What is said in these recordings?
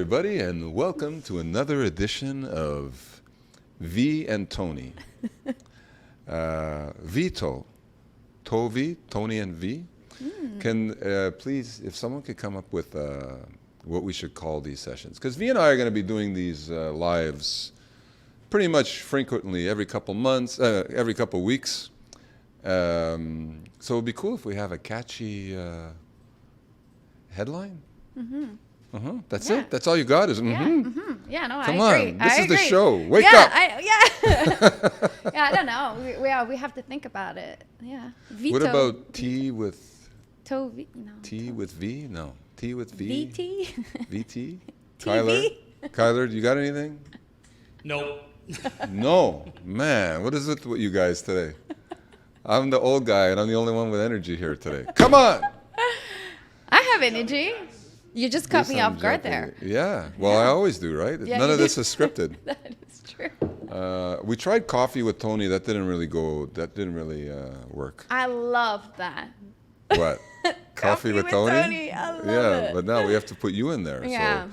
everybody, and welcome to another edition of Vee and Tony. Vito, Tovi, Tony and Vee. Can please, if someone could come up with what we should call these sessions, because Vee and I are going to be doing these lives pretty much frequently, every couple months, every couple weeks. So it'd be cool if we have a catchy headline. That's it. That's all you got is Yeah, no, Come I agree. on, this is agree. the show. Wake yeah, up. Yeah, I don't know. We have to think about it. Yeah. Vito. What about tea with Tovi? No. tea with V? No, tea with V. VT? VT. TV? Kyler, you got anything? Nope. No, man. What is it with you guys today? I'm the old guy, and I'm the only one with energy here today. Come on. I have energy. You just caught me off guard there. Yeah. Well, I always do, right? Yeah, None you of this is scripted. That is true. We tried coffee with Tony. That didn't really go. That didn't really work. I love that. What? Coffee with Tony? I love Yeah, it. but now we have to put you in there. Yeah. So,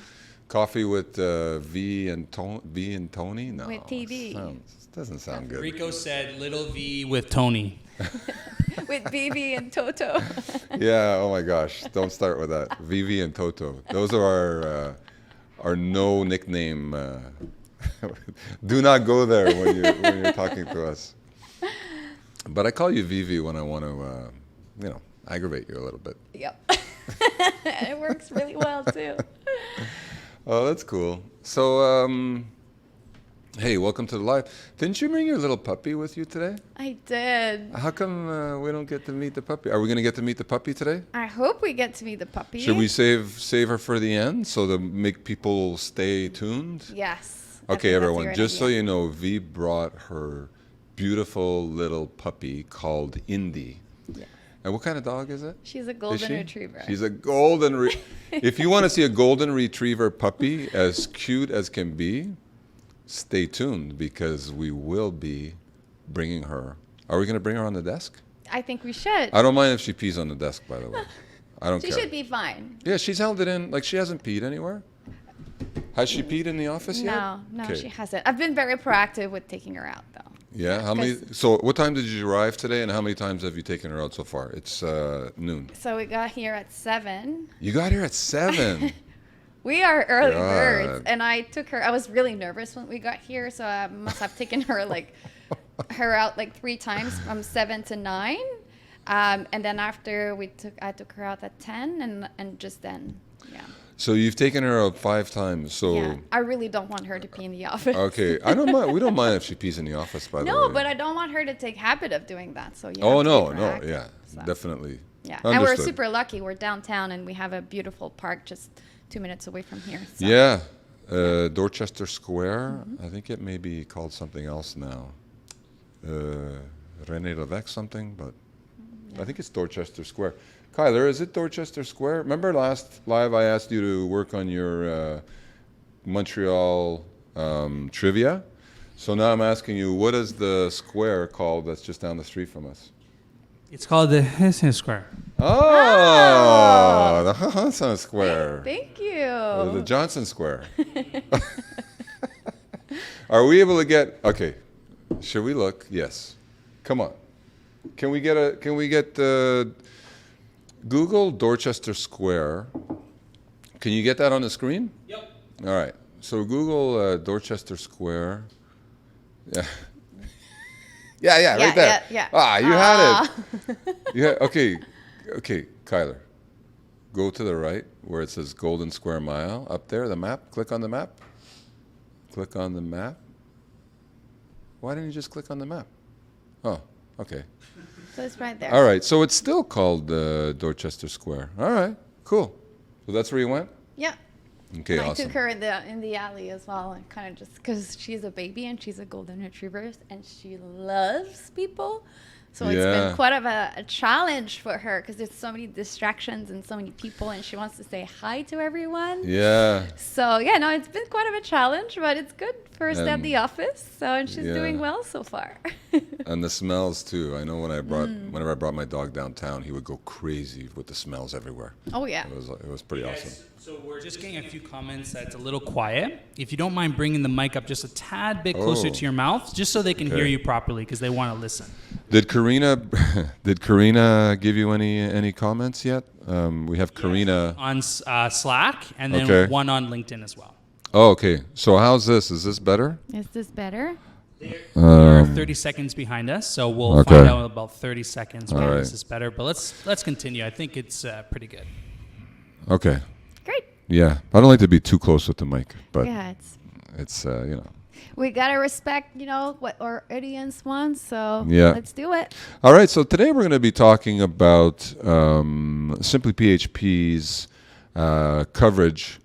coffee with Vee and Tony? No. With TV. Doesn't sound good. Rico said little V with Tony. With BB and Toto. Yeah. Oh my gosh. Don't start with that. Vivi and Toto. Those are our no nickname. Do not go there when you're talking to us. But I call you Vivi when I want to, aggravate you a little bit. Yep. It works really well too. Oh, that's cool. So, hey, welcome to the live. Didn't you bring your little puppy with you today? I did. How come we don't get to meet the puppy? Are we going to get to meet the puppy today? I hope we get to meet the puppy. Should we save her for the end so to make people stay tuned? Yes. Okay, everyone, just so you know, Vee brought her beautiful little puppy called Indy. Yeah. And what kind of dog is it? She's a golden retriever. She's a golden If you want to see a golden retriever puppy as cute as can be, stay tuned because we will be bringing her. Are we going to bring her on the desk? I think we should. I don't mind if she pees on the desk, by the way. I don't care. She should be fine. Yeah, she's held it in. Like, she hasn't peed anywhere. Has she peed in the office yet? No, Okay. she hasn't. I've been very proactive with taking her out, though. Yeah. How many? So, what time did you arrive today, and how many times have you taken her out so far? It's noon. So we got here at 7. You got here at 7. We are early God. birds, and I took her. I was really nervous when we got here, so I must have taken her out 3 times from 7 to 9, and then after I took her out at 10, and just then, yeah. So you've taken her out 5 times. So Yeah, I really don't want her to pee in the office. okay, I don't mind. We don't mind if she pees in the office, by the way. No, but I don't want her to take habit of doing that. So you Oh have to no, be no, proactive, yeah, so. definitely. Yeah, Understood. and we're super lucky. We're downtown, and we have a beautiful park just 2 minutes away from here. So. Yeah, Dorchester Square. I think it may be called something else now. René Levesque something, but I think it's Dorchester Square. Kyler, is it Dorchester Square? Remember last live I asked you to work on your Montreal trivia? So now I'm asking you, what is the square called that's just down the street from us? It's called the Hessin Square. Oh, the Hanson Square. Thank you. The Johnson Square. Are we able to get? Okay, should we look? Yes. Come on. Can we get Google Dorchester Square? Can you get that on the screen? Yep. All right. So Google Dorchester Square. Yeah. Yeah, right there. Yeah. Ah, you had it. Yeah. Okay, Kyler. Go to the right where it says Golden Square Mile. Up there, the map. Click on the map. Click on the map. Why didn't you just click on the map? Oh, okay. So it's right there. All right, so it's still called Dorchester Square. All right, cool. So that's where you went? Yeah. Okay, And I awesome. took her in the alley as well, and kind of just because she's a baby and she's a golden retriever and she loves people. So it's Yeah. been quite of a challenge for her because there's so many distractions and so many people, and she wants to say hi to everyone. Yeah. So yeah, it's been quite of a challenge, but it's good for her to stay at And- the office. So and she's yeah. doing well so far. And the smells too. I know whenever I brought my dog downtown, he would go crazy with the smells everywhere. Oh yeah. It was pretty awesome. So we're just getting a few comments that's a little quiet. If you don't mind bringing the mic up just a tad bit closer to your mouth, just so they can hear you properly, because they want to listen. Did Karina give you any comments yet? We have Karina on Slack, and then one on LinkedIn as well. Oh, okay. So how's this? Is this better? Is this better? They're 30 seconds behind us, so we'll find out in about 30 seconds whether this is better. But let's continue. I think it's pretty good. Okay. Great. Yeah, I don't like to be too close with the mic, but Yeah, it's we gotta respect, what our audience wants. So let's do it. All right. So today we're going to be talking about Simply PHP's coverage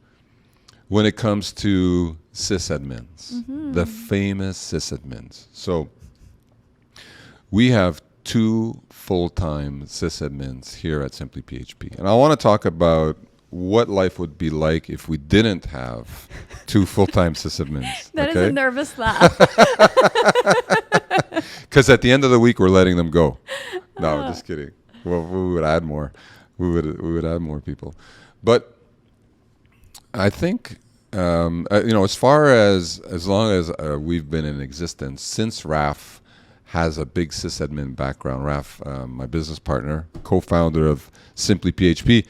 when it comes to sysadmins, the famous sysadmins. So we have 2 full-time sysadmins here at Simply PHP, and I want to talk about what life would be like if we didn't have 2 full-time sysadmins. That is a nervous laugh. Because at the end of the week, we're letting them go. No, I'm just kidding. Well, we would add more. We would add more people. But I think, as far as long as we've been in existence, since Raf has a big sysadmin background, Raf, my business partner, co-founder of Simply PHP.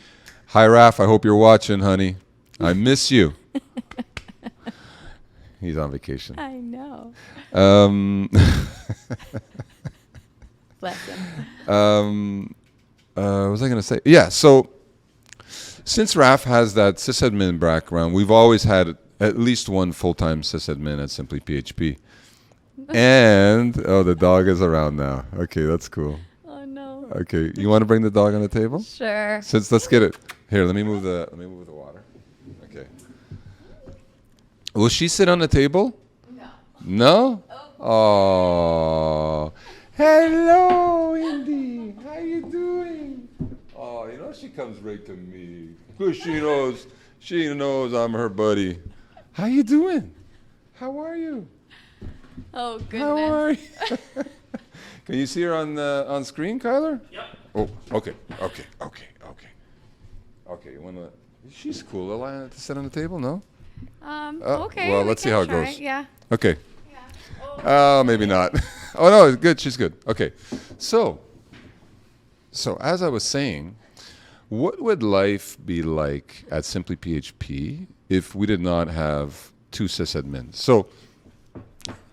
Hi, Raf. I hope you're watching, honey. I miss you. He's on vacation. I know. Bless him. What was I going to say? Yeah, so since Raf has that sysadmin background, we've always had at least one full-time sysadmin at Simply PHP. And, the dog is around now. Okay, that's cool. Oh, no. Okay, you want to bring the dog on the table? Sure. Let's get it. Here, let me move the water. Okay. Will she sit on the table? No. No? Oh. Hello, Indy. How you doing? Oh, she comes right to me. Because she knows I'm her buddy. How you doing? How are you? Oh, goodness. How are you? Can you see her on screen, Kyler? Yep. Oh, okay. Okay, you want to... She's cool. Allow to sit on the table, no? Okay. Well, let's see how it goes. Yeah. Okay. Yeah. Oh, maybe not. Oh, no, it's good. She's good. Okay. So as I was saying, what would life be like at Simply PHP if we did not have 2 sysadmins? So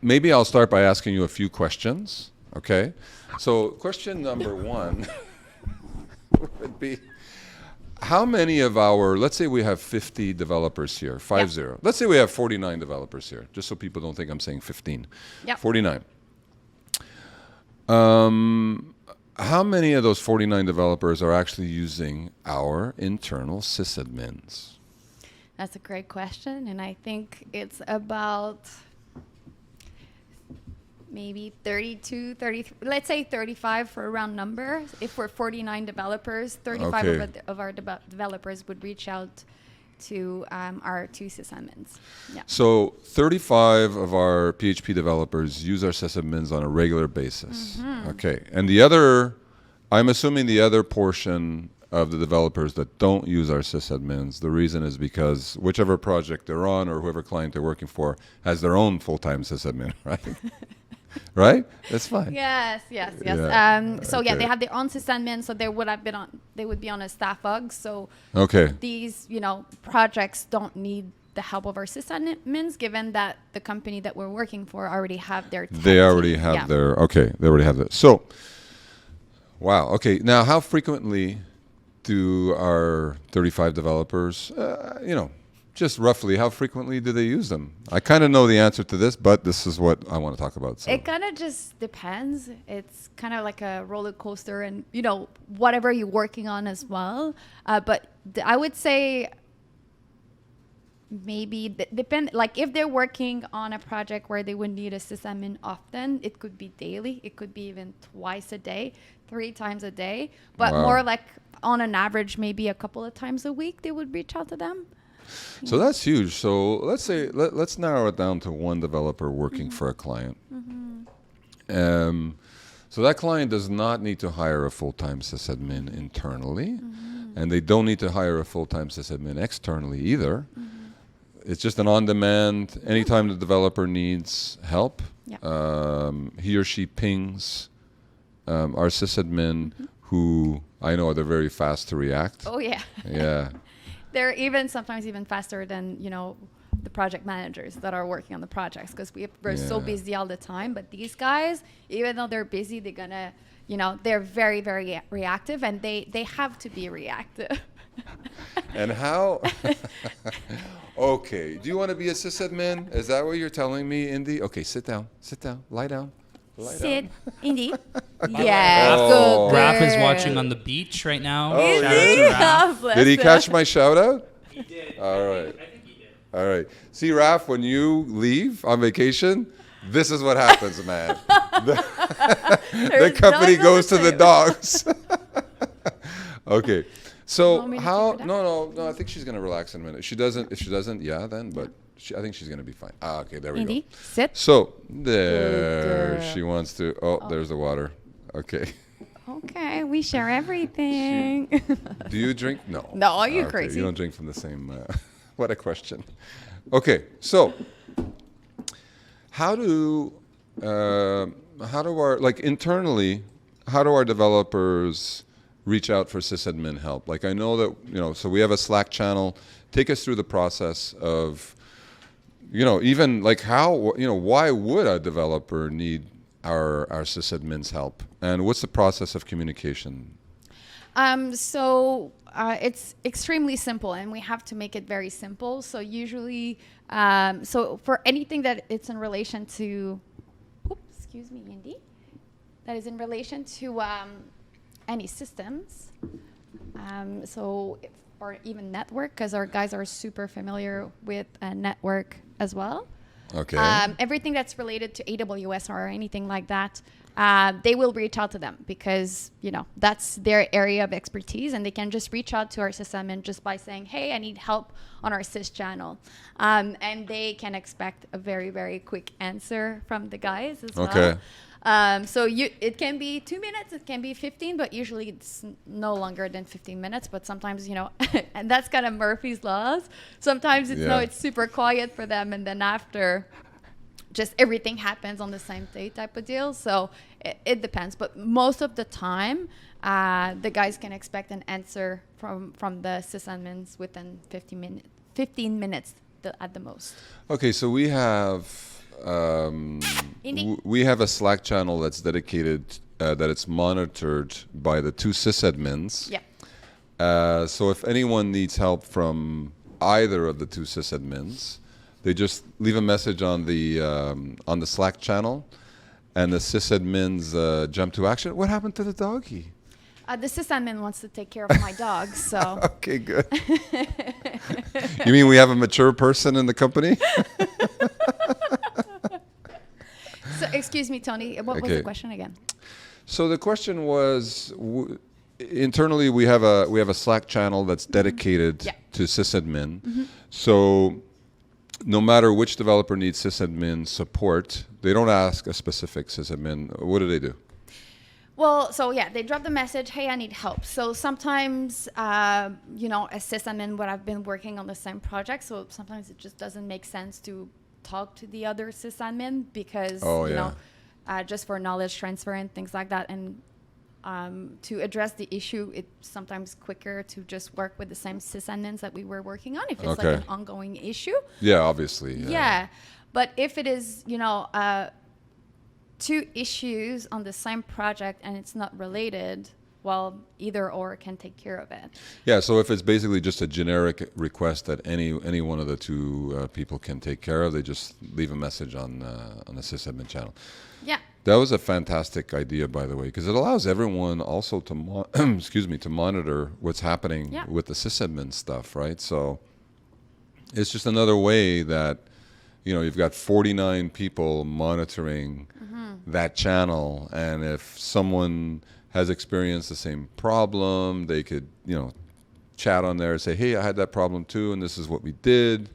maybe I'll start by asking you a few questions, okay? So question number 1 would be, how many of let's say we have 50 developers here, 50. Yep. Let's say we have 49 developers here, just so people don't think I'm saying 15. Yep. 49. How many of those 49 developers are actually using our internal sysadmins? That's a great question. And I think it's about maybe 32, 33, let's say 35 for a round number. If we're 49 developers, 35 of our developers would reach out to our 2 sysadmins. Yeah. So 35 of our PHP developers use our sysadmins on a regular basis. Okay. And I'm assuming the other portion of the developers that don't use our sysadmins, the reason is because whichever project they're on or whoever client they're working for has their own full-time sysadmin, right? Right? That's fine. Yes. Yeah. They have their own sysadmin, so they would be on a staff hug. So these, projects don't need the help of our sysadmins, given that the company that we're working for already have their tech They already team. have Yeah. they already have that. So, wow. Okay. Now, how frequently do our 35 developers, just roughly, how frequently do they use them? I kind of know the answer to this, but this is what I want to talk about. So. It kind of just depends. It's kind of like a roller coaster and, whatever you're working on as well. But I would say maybe depend, like if they're working on a project where they would need a sysadmin often, it could be daily. It could be even twice a day, 3 times a day. But more like on an average, maybe a couple of times a week, they would reach out to them. So that's huge. So let's say let's narrow it down to one developer working for a client. So that client does not need to hire a full-time sysadmin internally, and they don't need to hire a full-time sysadmin externally either. It's just an on-demand, anytime the developer needs help, he or she pings our sysadmin, who I know they're very fast to react. Oh, yeah. Yeah. They're sometimes even faster than, the project managers that are working on the projects, because we're so busy all the time. But these guys, even though they're busy, they're gonna, they're very, very reactive, and they have to be reactive. And how? Okay. Do you want to be a sysadmin? Is that what you're telling me, Indy? Okay, sit down, lie down. Sit, Indy. Yeah, Oh. good. Raph is watching on the beach right now. Oh, Shout out to Raph. Bless Did he him. catch my shout out? He did. All right. I think he did. All right. See, Raph, when you leave on vacation, this is what happens, man. The There's company dogs on goes the to the table. dogs. Okay. So want me to how? take her No. I think she's gonna relax in a minute. If she doesn't, yeah, then. But I think she's gonna be fine. Okay, there we Indy, go. sit. So there, girl. she wants to. Oh, there's the water. Okay. Okay, we share everything. Do you drink? No. No, are you Okay, crazy? You don't drink from the same. What a question. Okay, so how do our, like, internally, how do our developers reach out for sysadmin help? Like, I know that, so we have a Slack channel. Take us through the process of, even like how, why would a developer need our sysadmin's help? And what's the process of communication? It's extremely simple, and we have to make it very simple. So usually, so for anything that it's in relation to, excuse me, Indy, that is in relation to any systems, or even network, because our guys are super familiar with network as well. Okay. Everything that's related to AWS or anything like that, they will reach out to them, because that's their area of expertise, and they can just reach out to our sysadmin just by saying, hey, I need help on our sys channel, and they can expect a very, very quick answer from the guys as well. Okay. It can be 2 minutes, it can be 15, but usually it's no longer than 15 minutes. But sometimes, and that's kind of Murphy's laws. Sometimes it's super quiet for them, and then after, just everything happens on the same day type of deal. So it depends, but most of the time, the guys can expect an answer from the sysadmins within 15 minutes at the most. Okay, so we have we have a Slack channel that's dedicated, that it's monitored by the two sysadmins. Yeah. So if anyone needs help from either of the two sysadmins, they just leave a message on the Slack channel, and the sysadmins jump to action. What happened to the doggy? The sysadmin wants to take care of my dog, so. Okay, good. You mean we have a mature person in the company? So, excuse me, Tony. What was the question again? So the question was, internally we have a Slack channel that's dedicated to sysadmin. So no matter which developer needs sysadmin support, they don't ask a specific sysadmin. What do? Well, so they drop the message, hey, I need help. So sometimes, a sysadmin would have been working on the same project, so sometimes it just doesn't make sense to talk to the other sysadmin, because, just for knowledge transfer and things like that. And to address the issue, it's sometimes quicker to just work with the same sysadmins that we were working on, if it's like an ongoing issue. Yeah, obviously. Yeah. But if it is, two issues on the same project and it's not related, well, either or can take care of it. Yeah, so if it's basically just a generic request that any one of the two people can take care of, they just leave a message on the sysadmin channel. Yeah. That was a fantastic idea, by the way, because it allows everyone also to to monitor what's happening with the sysadmin stuff, right? So it's just another way that you've got 49 people monitoring that channel, and if someone has experienced the same problem, they could chat on there and say, hey, I had that problem too, and this is what we did,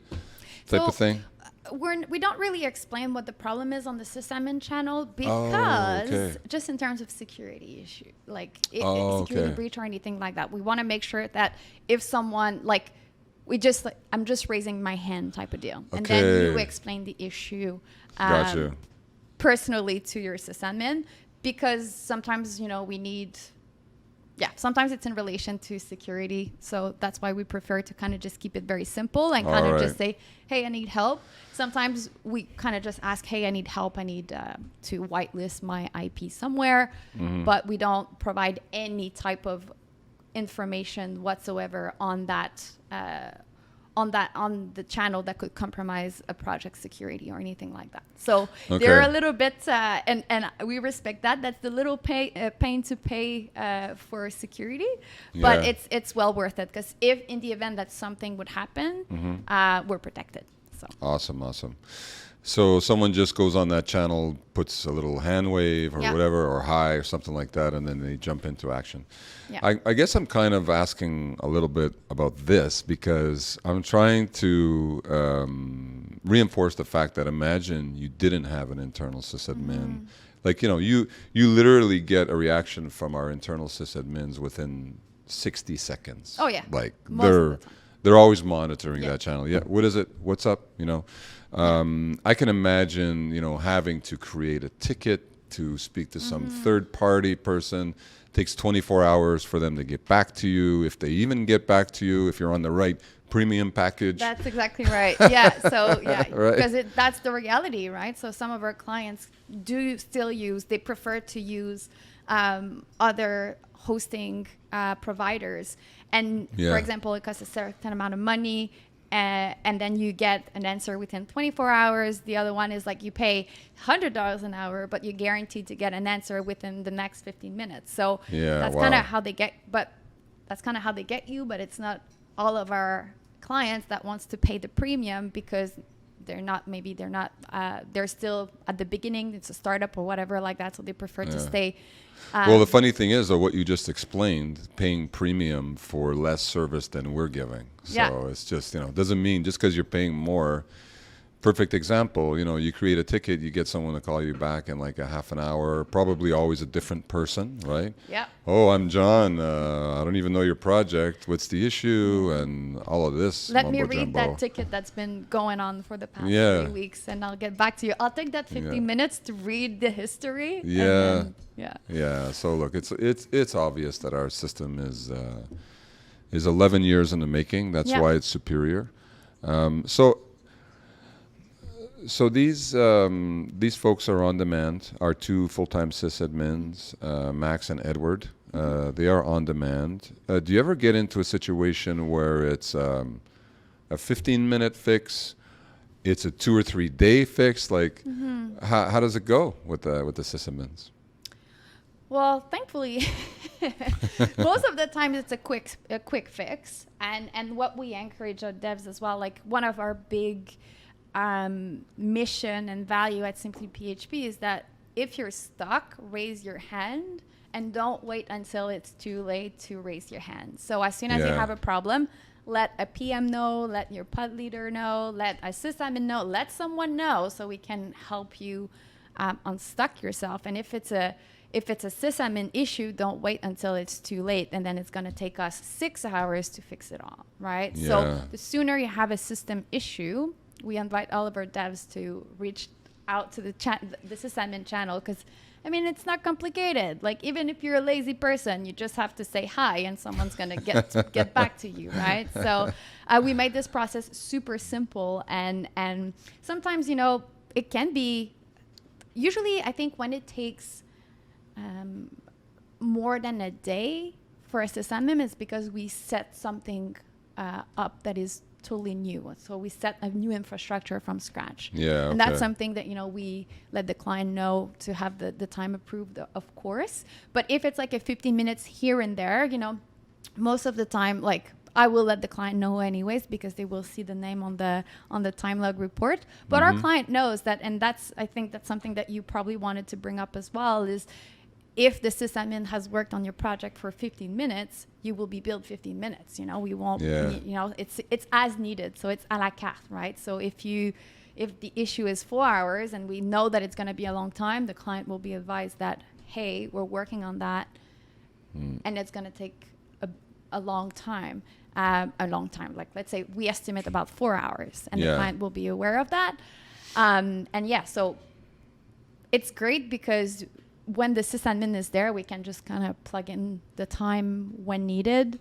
type of thing. we don't really explain what the problem is on the Sysadmin channel because just in terms of security issue, like security breach or anything like that, we want to make sure that if someone like I'm just raising my hand type of deal, and then you explain the issue personally to your sysadmin, because sometimes we need. Yeah, sometimes it's in relation to security. So that's why we prefer to kind of just keep it very simple and kind of just say, hey, I need help. Sometimes we kind of just ask, hey, I need help. I need to whitelist my IP somewhere. But we don't provide any type of information whatsoever on that on the channel that could compromise a project security or anything like that. So they're a little bit, and we respect that. That's the little pain to pay for security, but it's well worth it, because if in the event that something would happen, we're protected. So awesome. So someone just goes on that channel, puts a little hand wave or whatever, or hi or something like that, and then they jump into action. Yeah. I guess I'm kind of asking a little bit about this because I'm trying to reinforce the fact that imagine you didn't have an internal sysadmin. Like, you literally get a reaction from our internal sysadmins within 60 seconds. Oh, yeah. Like Most of the time. They're always monitoring that channel. Yeah, what is it? What's up? I can imagine, having to create a ticket to speak to some third-party person. Takes 24 hours for them to get back to you, if they even get back to you, if you're on the right premium package. That's exactly right. Yeah. So because that's the reality, right? So some of our clients do still they prefer to use other hosting providers, and for example, it costs a certain amount of money. And then you get an answer within 24 hours. The other one is like you pay $100 an hour, but you're guaranteed to get an answer within the next 15 minutes. So that's kind of how they get. But that's kind of how they get you. But it's not all of our clients that wants to pay the premium, because they're still at the beginning. It's a startup or whatever like that. So they prefer to stay. Well, the funny thing is, though, what you just explained, paying premium for less service than we're giving. So it's just, doesn't mean just because you're paying more. Perfect example, you create a ticket, you get someone to call you back in like a half an hour, probably always a different person, right? Yeah. Oh, I'm John. I don't even know your project. What's the issue? And all of this. Let me read that ticket that's been going on for the past 3 weeks, and I'll get back to you. I'll take that 15 minutes to read the history. Yeah. So look, it's obvious that our system is 11 years in the making. That's why it's superior. So these folks are on demand. Our two full-time sysadmins, Max and Edward, they are on demand. Do you ever get into a situation where it's a 15-minute fix? It's a 2 or 3 day fix. Like, how does it go with the sysadmins? Well, thankfully, most of the time it's a quick fix, and what we encourage our devs as well. Like, one of our big mission and value at Simply PHP is that if you're stuck, raise your hand, and don't wait until it's too late to raise your hand. So as soon as you have a problem, let a PM know, let your pod leader know, let a sysadmin know, let someone know, so we can help you unstuck yourself. And if it's a sysadmin issue, don't wait until it's too late, and then it's going to take us 6 hours to fix it all, right? Yeah. So the sooner you have a system issue, we invite all of our devs to reach out to the sysadmin channel, because it's not complicated. Like, even if you're a lazy person, you just have to say hi, and someone's going to get back to you, right? So we made this process super simple, and sometimes, it can be, usually I think when it takes more than a day for a sysadmin, is because we set something up that is totally new. So we set a new infrastructure from scratch. Yeah. And that's something that, we let the client know to have the time approved, of course. But if it's like a 15 minutes here and there, most of the time, like, I will let the client know anyways, because they will see the name on the time log report. But our client knows that, and I think that's something that you probably wanted to bring up as well, is if the sysadmin has worked on your project for 15 minutes, you will be billed 15 minutes. We won't, it's as needed. So it's à la carte, right? So if if the issue is 4 hours and we know that it's going to be a long time, the client will be advised that, hey, we're working on that and it's going to take a long time. Like let's say we estimate about 4 hours and the client will be aware of that. So it's great because when the sysadmin is there, we can just kind of plug in the time when needed.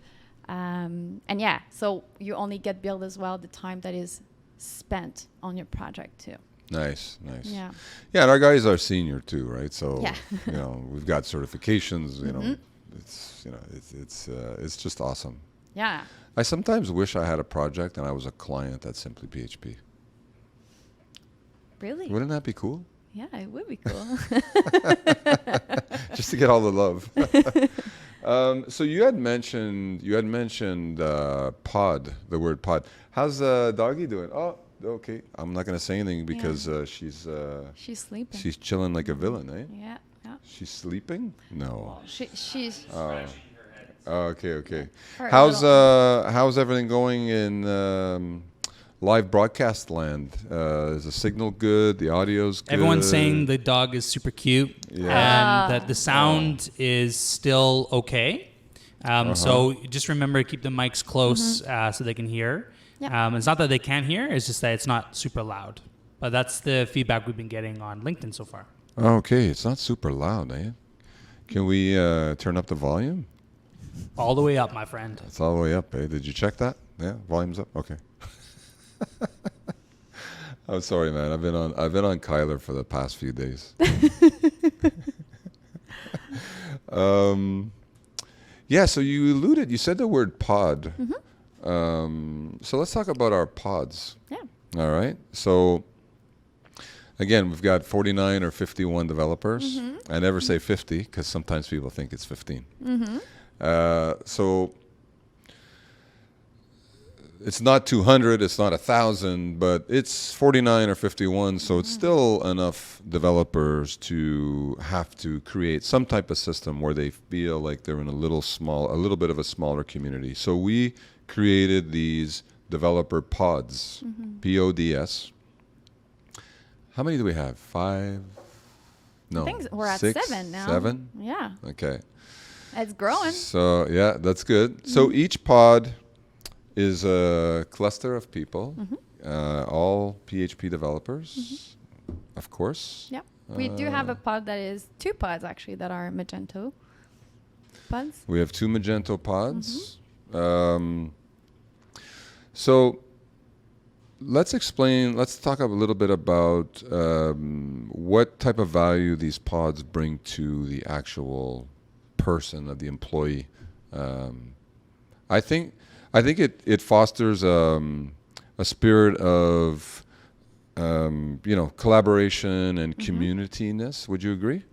So you only get billed as well the time that is spent on your project too. Nice. Yeah. Yeah, and our guys are senior too, right? So Yeah. we've got certifications. It's just awesome. Yeah. I sometimes wish I had a project and I was a client at Simply PHP. Really? Wouldn't that be cool? Yeah, it would be cool. Just to get all the love. So you had mentioned pod, the word pod. How's doggy doing? Oh, okay. I'm not gonna say anything because she's sleeping. she's chilling like a villain, eh? Yeah. She's sleeping? No. She's Okay. Her How's everything going in live broadcast land? Is the signal good? The audio's good? Everyone's saying the dog is super cute and that the sound is still okay. So just remember to keep the mics close so they can hear. Yeah. It's not that they can't hear, it's just that it's not super loud. But that's the feedback we've been getting on LinkedIn so far. Okay, it's not super loud, eh? Can we turn up the volume? All the way up, my friend. It's all the way up, eh? Did you check that? Yeah, volume's up. Okay. I'm sorry, man. I've been on Kyler for the past few days. So you said the word pod. So let's talk about our pods. Yeah. All right. So again, we've got 49 or 51 developers. I never say 50 because sometimes people think it's 15. So it's not 200, it's not 1,000, but it's 49 or 51. So it's still enough developers to have to create some type of system where they feel like they're in a little bit of a smaller community. So we created these developer pods, PODS. How many do we have? 5? No, I think we're at 6, 7 now. 7? Yeah. Okay. It's growing. So yeah, that's good. So each pod is a cluster of people, all PHP developers, of course. Yeah. We do have a pod that is 2 pods actually that are Magento pods. We have 2 Magento pods. So let's talk a little bit about what type of value these pods bring to the actual person, of the employee. I think it fosters a spirit of collaboration and communityness. Would you agree?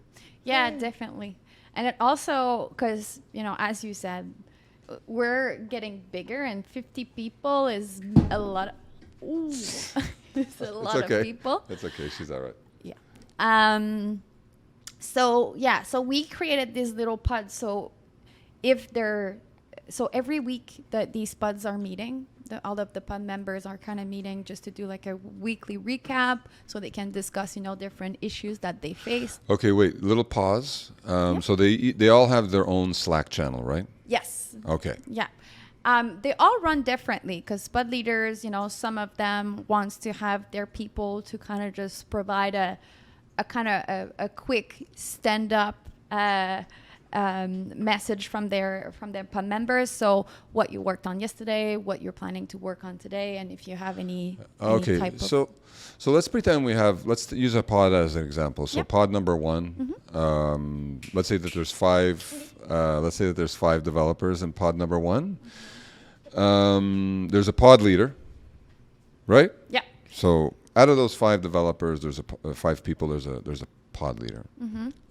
Yeah, definitely. And it also, because as you said, we're getting bigger, and 50 people is a lot. It's a lot of people. It's okay. She's all right. Yeah. So we created these little pods. So every week that these pods are meeting, all of the pod members are kind of meeting just to do like a weekly recap, so they can discuss different issues that they face. Okay, wait. Little pause. So they all have their own Slack channel, right? Yes. Okay. Yeah. They all run differently because pod leaders, some of them wants to have their people to kind of just provide a quick stand-up message from their pod members. So what you worked on yesterday, what you're planning to work on today, and if you have any type of... So let's pretend let's use a pod as an example. So pod number 1, let's say that there's 5 developers in pod number 1. There's a pod leader, right? Yeah. So out of those 5 developers, there's 5 people. There's a pod leader,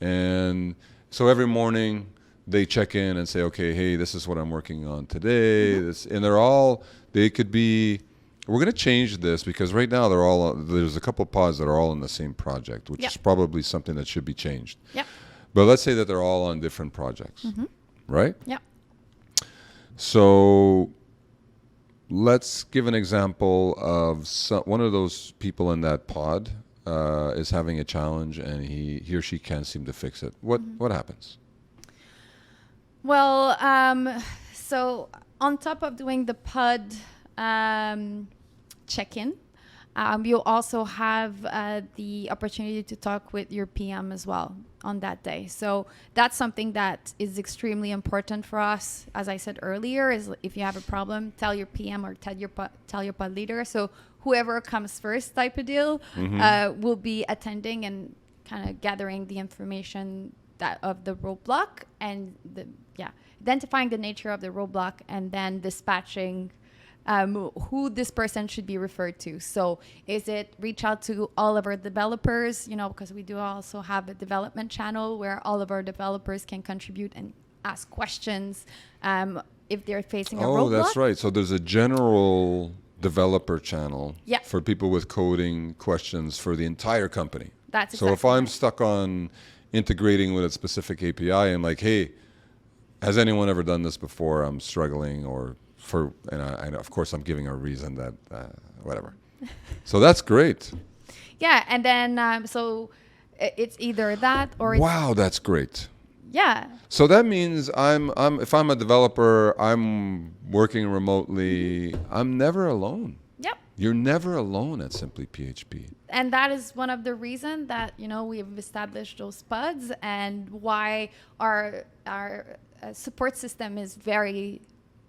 and so every morning they check in and say, okay, hey, this is what I'm working on today. And they could be. We're going to change this because right now there's a couple pods that are all in the same project, which is probably something that should be changed. Yep. But let's say that they're all on different projects, right? Yeah. So let's give an example of one of those people in that pod is having a challenge and he or she can't seem to fix it. What happens? Well, so on top of doing the pod check-in, you'll also have the opportunity to talk with your PM as well on that day. So that's something that is extremely important for us. As I said earlier, is if you have a problem, tell your PM or tell your pod leader. So whoever comes first type of deal will be attending and kind of gathering the information that of the roadblock and identifying the nature of the roadblock and then dispatching who this person should be referred to. So is it reach out to all of our developers, because we do also have a development channel where all of our developers can contribute and ask questions if they're facing a roadblock. Oh, that's right. So there's a general developer channel Yeah. for people with coding questions for the entire company. That's So if exactly I'm right. stuck on integrating with a specific API, I'm like, hey, has anyone ever done this before? I'm struggling, and of course I'm giving a reason that whatever. So that's great. Yeah, and then so it's either that or Wow, that's great. yeah. So that means if I'm a developer, I'm working remotely, I'm never alone. Yep. You're never alone at Simply PHP. And that is one of the reasons that we've established those pods and why our support system is very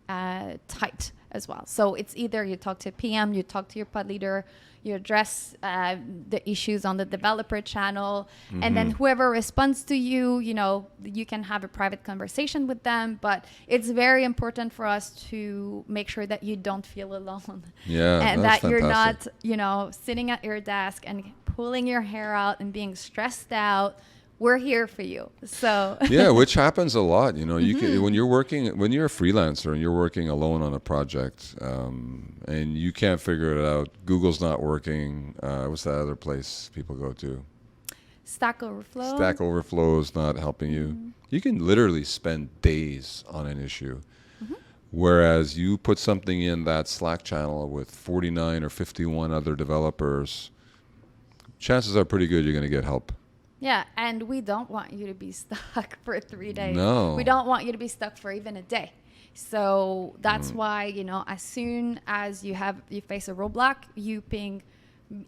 tight as well. So it's either you talk to PM, you talk to your pod leader, you address the issues on the developer channel, and then whoever responds to you, you can have a private conversation with them. But it's very important for us to make sure that you don't feel alone. Yeah, and that's that you're fantastic. not, sitting at your desk and pulling your hair out and being stressed out. We're here for you. So Yeah, which happens a lot. You can, when you're a freelancer and you're working alone on a project, and you can't figure it out. Google's not working. What's that other place people go to? Stack Overflow. Stack Overflow is not helping you. You can literally spend days on an issue. Whereas you put something in that Slack channel with 49 or 51 other developers, chances are pretty good you're going to get help. Yeah, and we don't want you to be stuck for 3 days. No. We don't want you to be stuck for even a day. So that's why, as soon as you face a roadblock, you ping.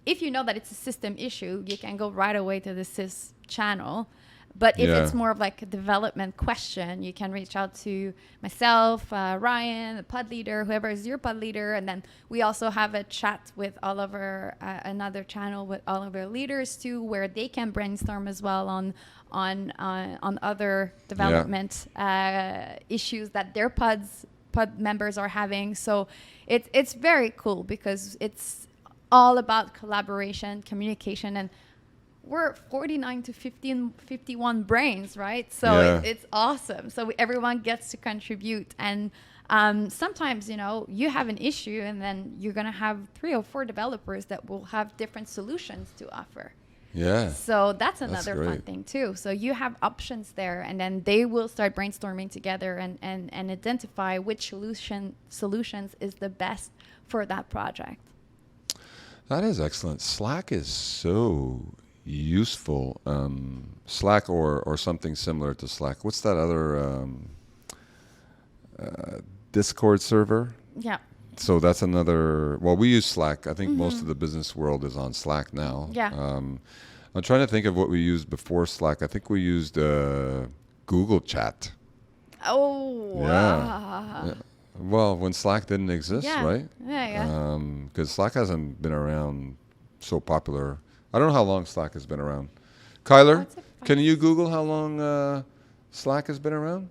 If you know that it's a system issue, you can go right away to the sys channel. But if it's more of like a development question, you can reach out to myself, Ryan, the pod leader, whoever is your pod leader. And then we also have a chat with all of our, another channel with all of our leaders too, where they can brainstorm as well on other development issues that their pod members are having. So it's very cool because it's all about collaboration, communication, and we're 49 to 51 brains, right? So it's awesome. So everyone gets to contribute. And sometimes, you have an issue and then you're going to have 3 or 4 developers that will have different solutions to offer. Yeah. So that's another fun great. thing too. So you have options there and then they will start brainstorming together and identify which solutions is the best for that project. That is excellent. Slack is so useful. Slack or something similar to Slack. What's that other Discord server? Yeah. So that's another. Well, we use Slack. I think most of the business world is on Slack now. Yeah. I'm trying to think of what we used before Slack. I think we used Google Chat. Oh. Yeah. Well, when Slack didn't exist, Yeah. right? Yeah. Because Slack hasn't been around so popular. I don't know how long Slack has been around. Kyler, I'd say 5 can you Google how long Slack has been around?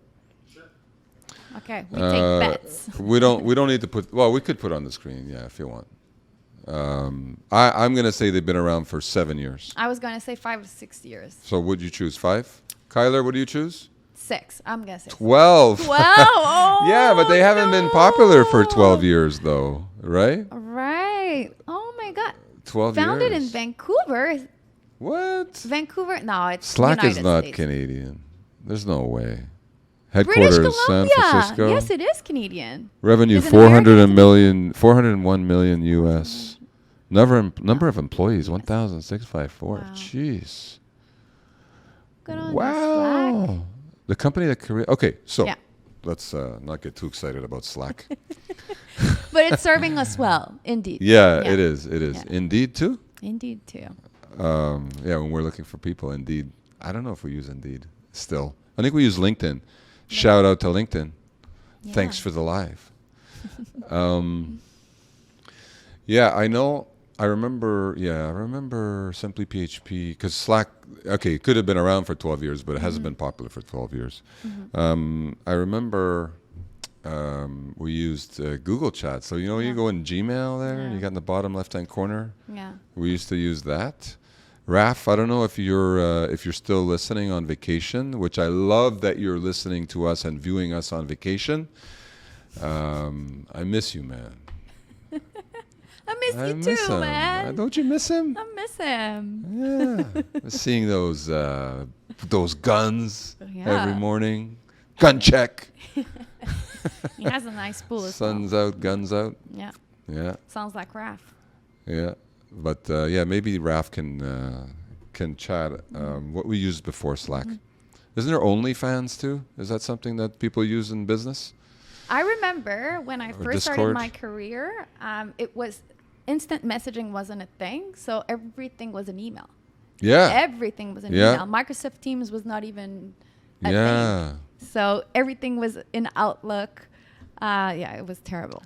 Okay. We take bets. We don't need to put. Well, we could put on the screen, yeah, if you want. I'm going to say they've been around for 7 years. I was going to say 5 to 6 years. So would you choose 5? Kyler, what do you choose? 6. I'm going to say 12. Wow. Oh, Yeah, but they haven't been popular for 12 years, though, right? Right. Oh, my God. 12 Founded years. in Vancouver. What? Vancouver? No, it's Slack United is not States. Canadian. There's no way. Headquarters, British San Columbia. Francisco. Yes, it is Canadian. Revenue Is it American? 401 million US. Number of employees 1,654. Wow. Jeez. Good on you, Wow. Slack. The company that created. Okay, so Yeah. let's not get too excited about Slack. But it's serving us well, indeed. Yeah, it is. It is. Yeah. Indeed too. Indeed, too. Yeah, when we're looking for people, Indeed. I don't know if we use Indeed still. I think we use LinkedIn. Shout out to LinkedIn. Yeah. Thanks for the live. Yeah, I know. I remember Simply PHP because Slack. Okay, it could have been around for 12 years, but it hasn't been popular for 12 years. I remember we used Google Chat. So you go in Gmail there, and you got in the bottom left-hand corner. Yeah. We used to use that. Raf, I don't know if you're still listening on vacation, which I love that you're listening to us and viewing us on vacation. I miss you, man. I miss you too, him. man. Don't you miss him? I miss him. Yeah. Seeing those guns Yeah. every morning. Gun check. He has a nice pool as well. Sun's out, guns out. Yeah. Yeah. Sounds like Raph. Yeah. But maybe Raf can chat what we used before Slack. Isn't there OnlyFans too? Is that something that people use in business? I remember when I first started Discord? my career, it was instant messaging wasn't a thing, so everything was an email. Yeah. Everything was an Yeah. email. Microsoft Teams was not even a Yeah. thing. So everything was in Outlook. It was terrible.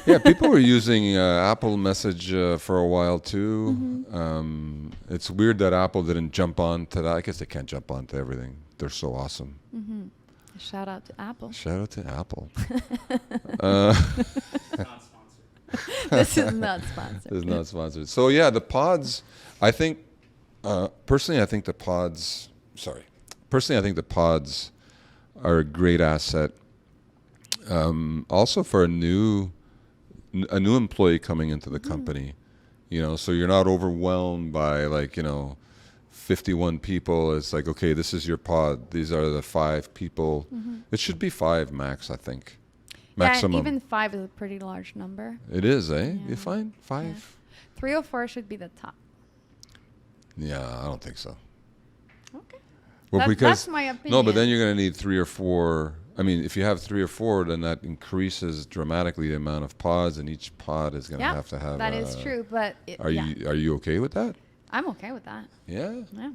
Yeah, people were using Apple Message for a while too. It's weird that Apple didn't jump on to that. I guess they can't jump on to everything. They're so awesome. Shout out to Apple. Shout out to Apple. This is not sponsored. It's not sponsored. So yeah, the pods. I think personally, I think the pods. Personally, I think the pods are a great asset. Also for a new employee coming into the company, so you're not overwhelmed by 51 people. It's like, okay, this is your pod. These are the 5 people. It should be 5 max, I think. Maximum. Yeah, even 5 is a pretty large number. It is, eh? Yeah. You find 5? Yeah. 3 or 4 should be the top. Yeah, I don't think so. Okay. Well, That's my opinion. No, but then you're going to need 3 or 4. I mean, if you have 3 or 4, then that increases dramatically the amount of pods, and each pod is going to have to have. That is true, but Are you okay with that? I'm okay with that. Yeah. Yeah.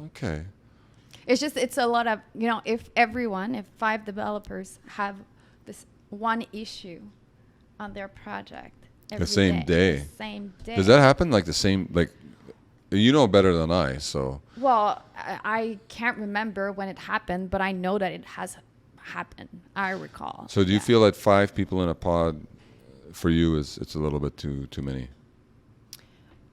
Okay. It's a lot of, if 5 developers have this one issue on their project every same day. The same day. Does that happen like the same, you know better than I, so. Well, I can't remember when it happened, but I know that it has happened. I recall. So do you feel that 5 people in a pod for you it's a little bit too many?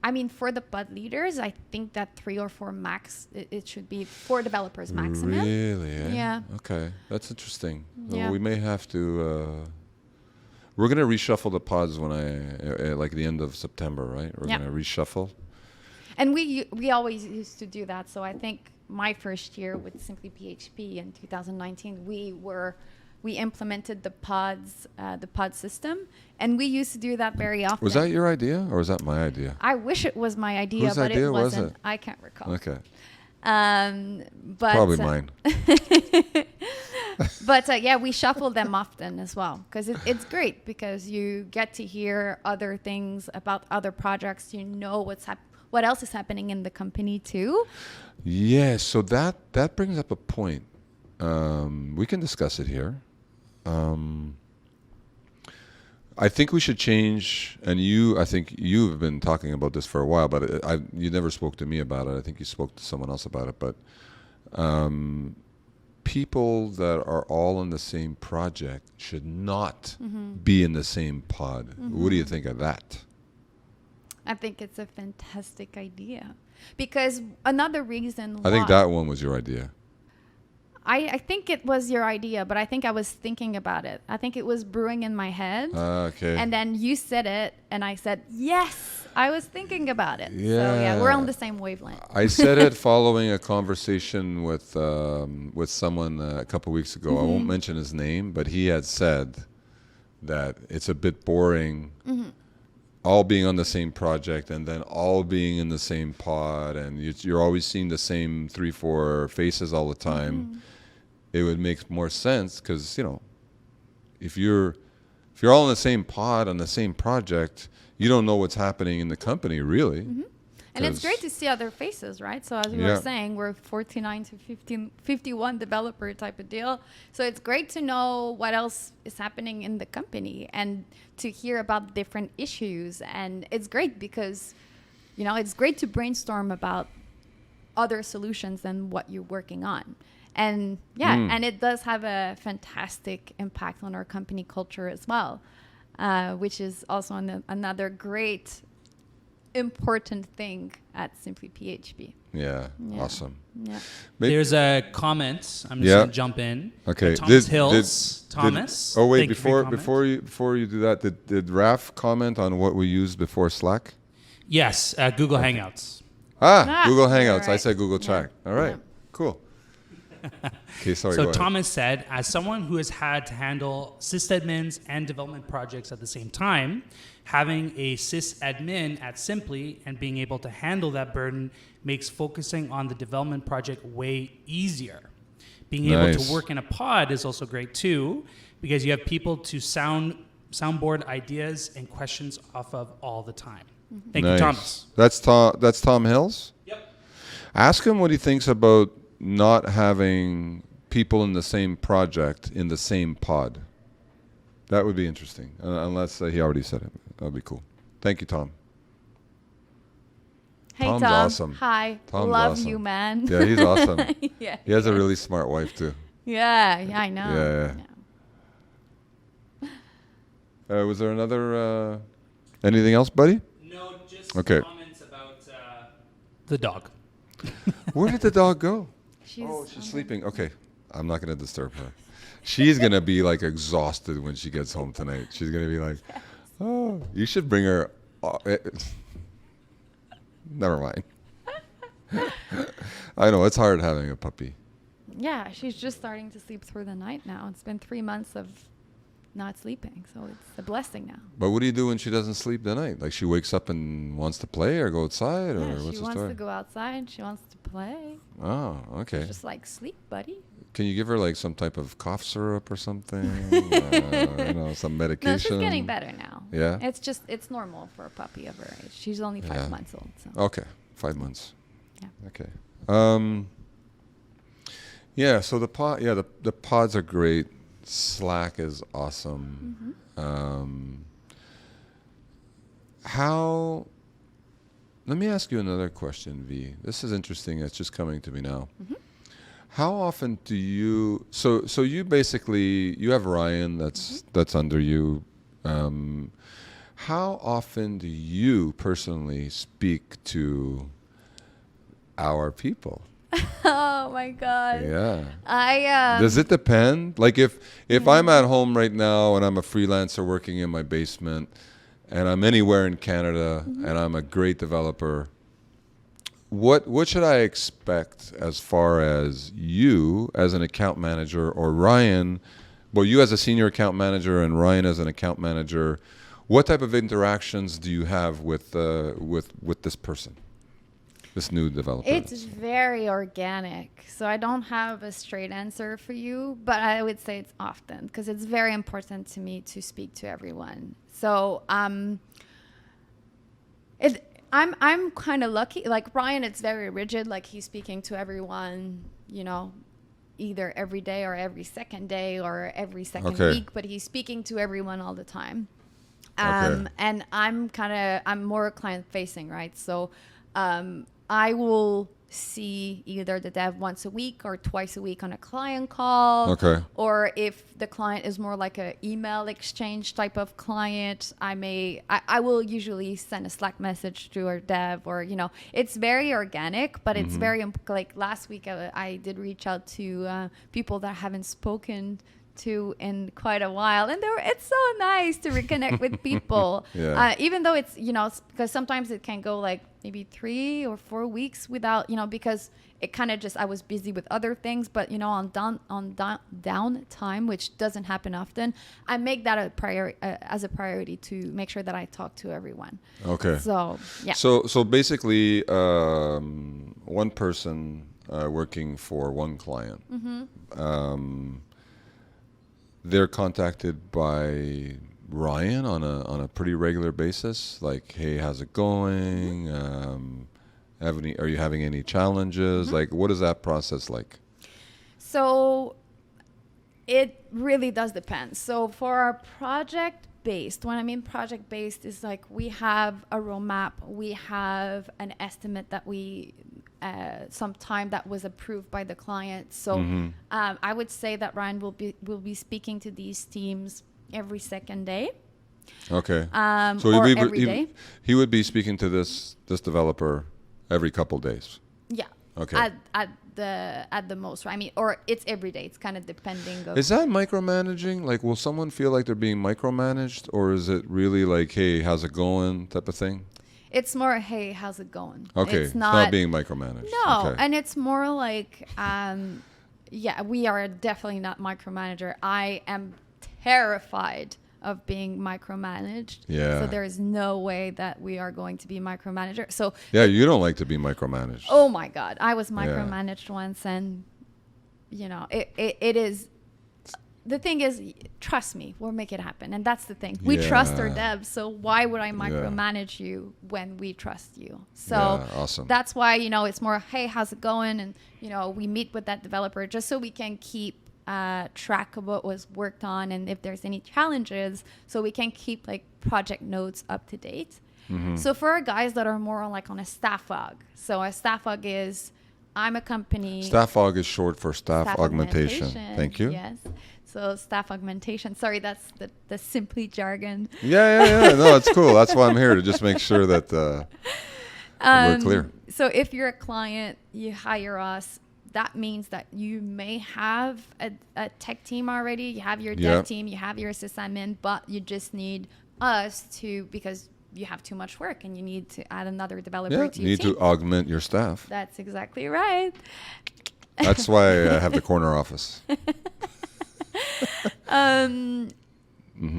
I mean, for the pod leaders, I think that 3 or 4 max, it should be 4 developers maximum. Really? Eh? Yeah. Okay, that's interesting. Yeah. So we may have to. We're gonna reshuffle the pods when the end of September, right? We're gonna reshuffle. And we always used to do that. So I think my first year with Simply PHP in 2019, we implemented the pod system, and we used to do that very often. Was that your idea, or was that my idea? I wish it was my idea, Whose but idea it wasn't. was it? I can't recall. Okay. But Probably mine. But we shuffle them often as well, because it's great because you get to hear other things about other projects. You know what else is happening in the company too. Yeah. So that brings up a point. We can discuss it here. I think we should change, and I think you've been talking about this for a while, but you never spoke to me about it. I think you spoke to someone else about it. But people that are all in the same project should not be in the same pod. What do you think of that? I think it's a fantastic idea, because another reason I think that one was your idea. I think it was your idea, but I think I was thinking about it. I think it was brewing in my head. Okay. And then you said it, and I said, yes, I was thinking about it. So Yeah. we're on the same wavelength. I said it following a conversation with someone a couple weeks ago. I won't mention his name, but he had said that it's a bit boring all being on the same project and then all being in the same pod, and you're always seeing the same 3-4 faces all the time. It would make more sense because, you know, if you're all in the same pod on the same project, you don't know what's happening in the company, really. And it's great to see other faces, right? So as we were saying, we're 49 to 51 developer type of deal. So it's great to know what else is happening in the company and to hear about different issues. And it's great because, you know, it's great to brainstorm about other solutions than what you're working on. And and it does have a fantastic impact on our company culture as well, which is also another great important thing at Simply PHP. Yeah, awesome. Yeah. There's a comment. I'm just gonna jump in. Okay. Thomas Hills. Thomas. Oh wait, thank you for your comment. before you do that, did Raf comment on what we used before Slack? Yes, Google Hangouts. Google Hangouts. Right. I said Google Chat. All right, cool. Okay, sorry. So go ahead. Thomas said, as someone who has had to handle sysadmins and development projects at the same time, having a sysadmin at Simply and being able to handle that burden makes focusing on the development project way easier. Being able to work in a pod is also great too, because you have people to soundboard ideas and questions off of all the time. Thank you, Thomas. That's Tom Hills? Yep. Ask him what he thinks about not having people in the same project in the same pod. That would be interesting, unless he already said it. That would be cool. Thank you, Tom. Hey, Tom's Tom. awesome. Hi. Tom's Love awesome. you, man. Yeah, he's awesome. Yeah. He has a really smart wife, too. Yeah, I know. Yeah. Was there another... anything else, buddy? No, just Okay. comments about the dog. Where did the dog go? She's Sleeping. Okay. I'm not going to disturb her. She's going to be like exhausted when she gets home tonight. She's going to be like, oh, you should bring her. Never mind. I know it's hard having a puppy. Yeah, she's just starting to sleep through the night now. It's been 3 months of not sleeping, so it's a blessing now. But what do you do when she doesn't sleep the night? Like she wakes up and wants to play or go outside, or Yeah, what's she the wants story? to go outside. She wants to play. Oh, okay. She's just like, sleep, buddy. Can you give her like some type of cough syrup or something? Some medication. No, she's getting better now. Yeah? It's normal for a puppy of her age. She's only 5 months old. So. Okay, 5 months. Yeah. Okay. So the pods are great. Slack is awesome. Let me ask you another question, V. This is interesting. It's just coming to me now. How often do you? So you basically you have Ryan that's under you. How often do you personally speak to our people? Oh my God. Yeah. Does it depend? Like if I'm at home right now and I'm a freelancer working in my basement and I'm anywhere in Canada and I'm a great developer, what should I expect as far as you as an account manager or Ryan, well, you as a senior account manager and Ryan as an account manager, what type of interactions do you have with this person? This new developer? It's very organic. So I don't have a straight answer for you, but I would say it's often because it's very important to me to speak to everyone. So I'm kind of lucky. Like Ryan, it's very rigid. Like he's speaking to everyone, either every day or every second day or every second week, but he's speaking to everyone all the time. And I'm more client facing, right? So I will see either the dev once a week or twice a week on a client call. Or if the client is more like a email exchange type of client, I will usually send a Slack message to our dev or, it's very organic, but it's very, like last week I did reach out to people that I haven't spoken to in quite a while, and it's so nice to reconnect with people. Yeah. Even though it's, because sometimes it can go like maybe 3 or 4 weeks without, because it kind of just, I was busy with other things, but on down time, which doesn't happen often, I make that as a priority to make sure that I talk to everyone. Okay. So yeah. So basically, one person working for one client, they're contacted by Ryan on a pretty regular basis. Like, hey, how's it going? Are you having any challenges? Like, what is that process like? So it really does depend. So for our project-based, when I mean project-based is like we have a roadmap, we have an estimate that some time that was approved by the client. So I would say that Ryan will be speaking to these teams every second day. Okay. Or every day. He would be speaking to this developer every couple days. Yeah. Okay. At the most, I mean, or it's every day. It's kind of depending. Is that micromanaging? Like, will someone feel like they're being micromanaged, or is it really like, hey, how's it going, type of thing? It's more, hey, how's it going? Okay. It's not being micromanaged. No, okay. and it's more like, yeah, we are definitely not micromanager. I am terrified of being micromanaged. Yeah. So there is no way that we are going to be micromanager. So yeah, you don't like to be micromanaged. Oh my God, I was micromanaged once, and it is. The thing is, trust me, we'll make it happen, and that's the thing. We trust our devs, so why would I micromanage you when we trust you? So awesome. That's why it's more, hey, how's it going, and we meet with that developer just so we can keep track of what was worked on, and if there's any challenges, so we can keep like project notes up to date. So for our guys that are more on a staff aug, so a staff aug is, I'm a company. Staff aug is short for staff augmentation. Thank you. Yes. So staff augmentation. Sorry, that's the simply jargon. Yeah. No, it's cool. That's why I'm here, to just make sure that we're clear. So if you're a client, you hire us. That means that you may have a tech team already. You have your dev team, you have your sysadmin, but you just need us because you have too much work and you need to add another developer to your team. You need to augment your staff. That's exactly right. That's why I have the corner office.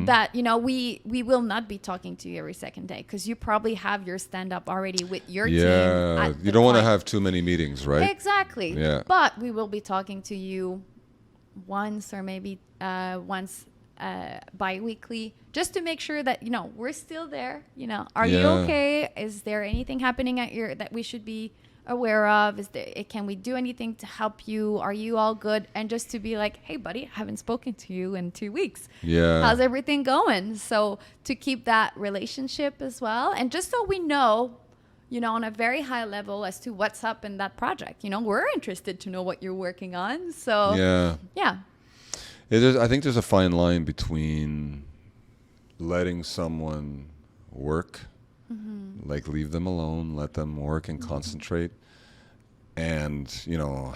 That we will not be talking to you every second day, because you probably have your stand up already with your team. Yeah, you don't want to have too many meetings, right? Exactly. Yeah. But we will be talking to you once, or maybe once bi-weekly, just to make sure that we're still there. Are you okay? Is there anything happening that we should be aware of? Can we do anything to help you? Are you all good? And just to be like, hey buddy, I haven't spoken to you in 2 weeks. How's everything going? So to keep that relationship as well, and just so we know on a very high level as to what's up in that project. We're interested to know what you're working on. So yeah. I think there's a fine line between letting someone work, like leave them alone, let them work and concentrate, and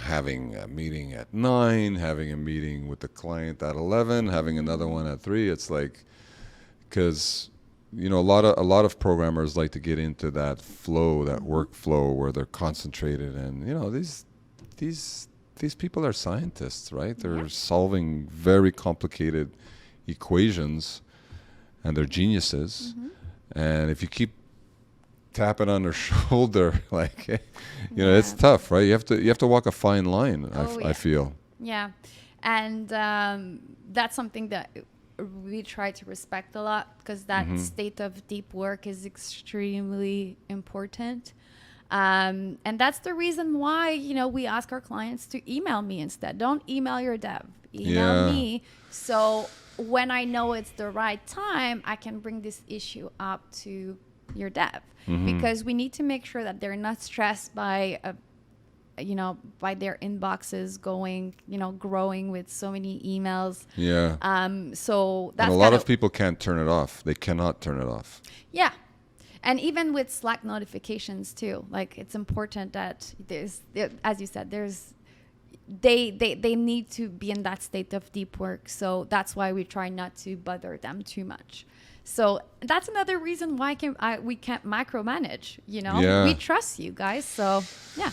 having a meeting at 9, having a meeting with the client at 11, having another one at 3. It's like, because a lot of programmers like to get into that flow, that workflow where they're concentrated, and these people are scientists, right? They're solving very complicated equations, and they're geniuses. And if you keep tapping on their shoulder, like, it's tough, right? You have to walk a fine line. I feel. Yeah, and that's something that we try to respect a lot, because that state of deep work is extremely important. And that's the reason why, we ask our clients to email me instead. Don't email your dev, email me. So when I know it's the right time, I can bring this issue up to your dev, because we need to make sure that they're not stressed by by their inboxes growing with so many emails. So that's, and a lot of people can't turn it off. They cannot turn it off. Yeah. And even with Slack notifications too, like, it's important that as you said, there's they need to be in that state of deep work. So that's why we try not to bother them too much. So that's another reason why we can't micromanage, you know. Yeah. We trust you guys. So yeah.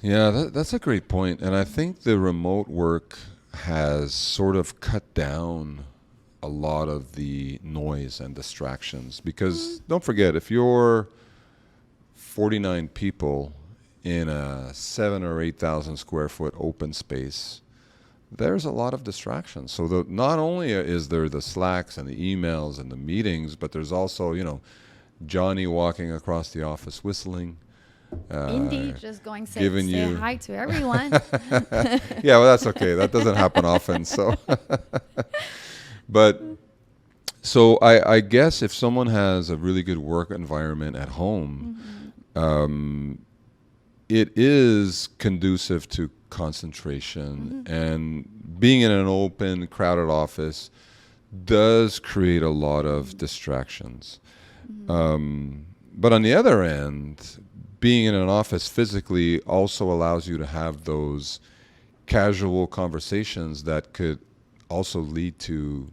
Yeah, that's a great point. And I think the remote work has sort of cut down a lot of the noise and distractions, because don't forget, if you're 49 people in a 7 or 8,000 square foot open space, there's a lot of distractions. So not only is there the Slacks and the emails and the meetings, but there's also, you know, Johnny walking across the office whistling. Indeed, just going say giving you hi to everyone. Yeah, well, that's okay. That doesn't happen often. So, but so I guess if someone has a really good work environment at home, it is conducive to concentration, and being in an open, crowded office does create a lot of distractions. But on the other end, being in an office physically also allows you to have those casual conversations that could also lead to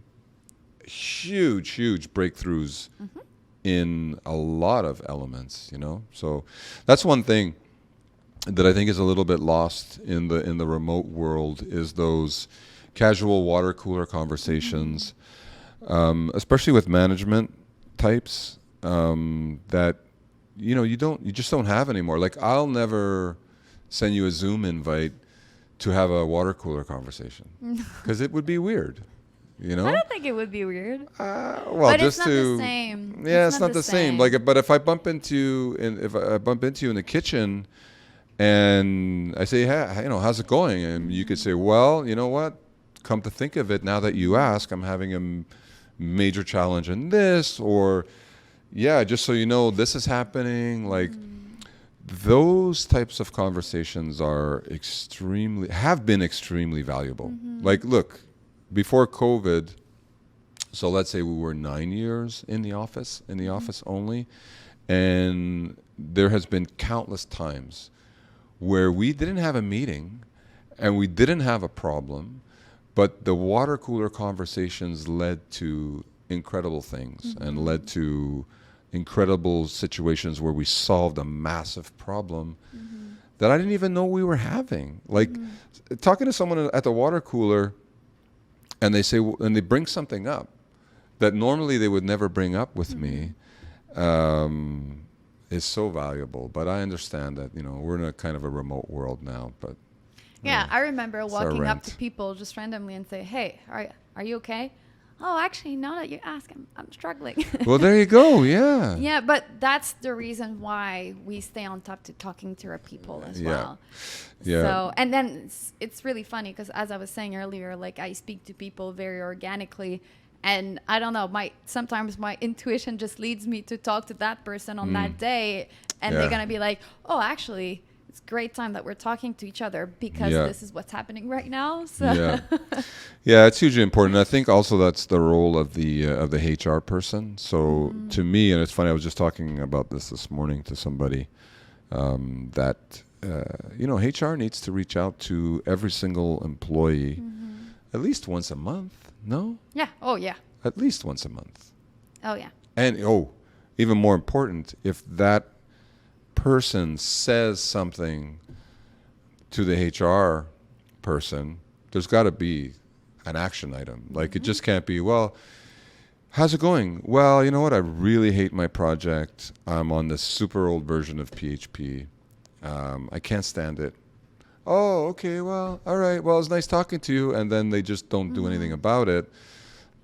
huge breakthroughs in a lot of elements, you know? So that's one thing that I think is a little bit lost in the remote world, is those casual water cooler conversations, especially with management types, that you just don't have anymore. Like, I'll never send you a Zoom invite to have a water cooler conversation, because it would be weird, you know? I don't think it would be weird. Well, But just it's not the same. Yeah, it's not the same. Like, but if I bump into you in the kitchen, and I say, hey, how's it going? And you could say, well, you know what? Come to think of it, now that you ask, I'm having a major challenge in this, or yeah, just so you know, this is happening. Like, those types of conversations have been extremely valuable. Like, look, before COVID, so let's say we were 9 years in the office only, and there has been countless times where we didn't have a meeting and we didn't have a problem, but the water cooler conversations led to incredible things and led to incredible situations where we solved a massive problem that I didn't even know we were having. Like, talking to someone at the water cooler, and they say, and they bring something up that normally they would never bring up with me, is so valuable. But I understand that, we're in a kind of a remote world now. But yeah, I remember our walking up rent. to people just randomly and say, hey, are you okay? Oh, actually, now that you ask, I'm struggling. well, there you go. Yeah. Yeah, but that's the reason why we stay on top to talking to our people as well. Yeah. So, and then it's really funny because, as I was saying earlier, like, I speak to people very organically, and I don't know, sometimes my intuition just leads me to talk to that person on that day, and they're gonna be like, oh, actually, it's a great time that we're talking to each other because this is what's happening right now. So yeah, it's hugely important. I think also that's the role of the HR person. So to me, and it's funny, I was just talking about this morning to somebody, that HR needs to reach out to every single employee at least once a month. No? yeah. Oh, yeah. At least once a month. Oh, yeah. And even more important, if that person says something to the HR person, there's got to be an action item. Like, it just can't be, well, how's it going? Well, you know what? I really hate my project. I'm on this super old version of PHP. I can't stand it. Oh, okay. Well, all right. Well, it's nice talking to you. And then they just don't do anything about it.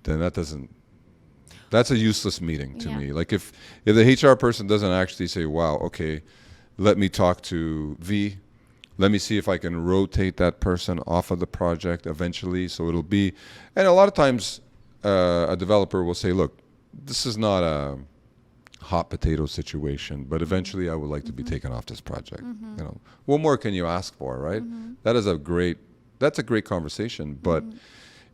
Then that's a useless meeting to me. Like, if the HR person doesn't actually say, wow, okay, let me talk to Vee, let me see if I can rotate that person off of the project eventually, so it'll be, and a lot of times a developer will say, look, this is not a hot potato situation, but eventually I would like to be taken off this project. What more can you ask for, right? That's a great conversation, but